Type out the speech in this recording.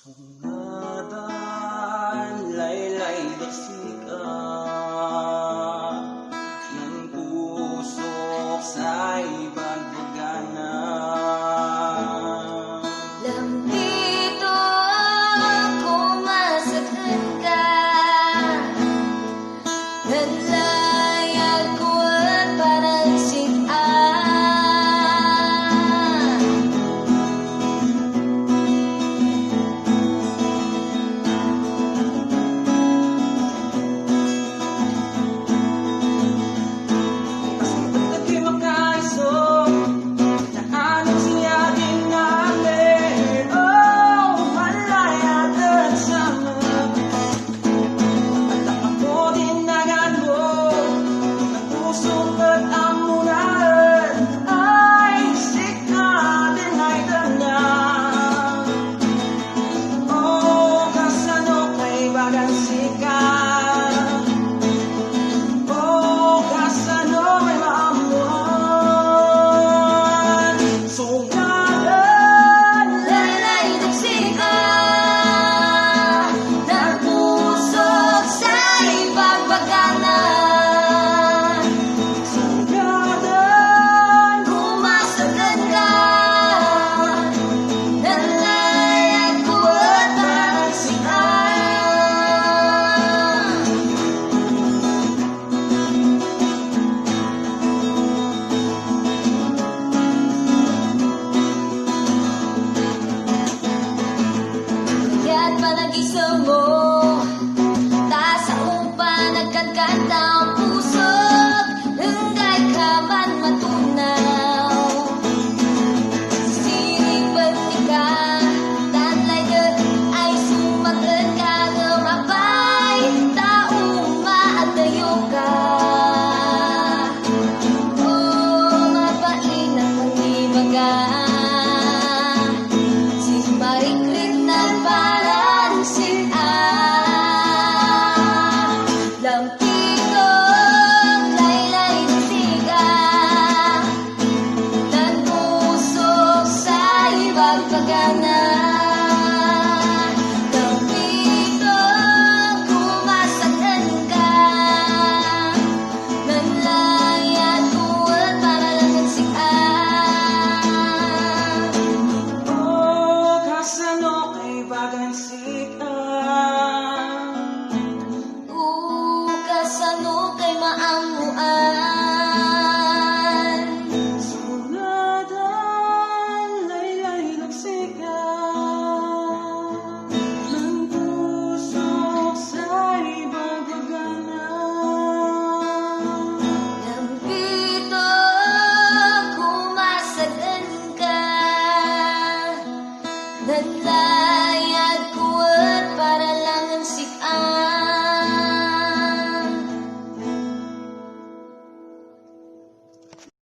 Sungatan, laylay dasika ng pusok sa ibagbagana. Lambito kung masaktan ka, naglayag ko at parang panagising mo, taas sa upa nagkaganda ang puso, hanggang ka man matunaw. Siring bertika, tanlay dek ay sumagan ka lumabay, taong maadayo ka. Oh, mapain ang panibaga, si Marikrit na parang Lambito, laylay dasika ng pusok sa ibagbagana. Lambito, kung masaktan ka, nanlayad ko at parang Oh, kasano kay bagang sika. Kasano kay maamuan. Sungatan, laylay nagsika ng pusok sa ibagbagana. Lambito, kung masaktan ka,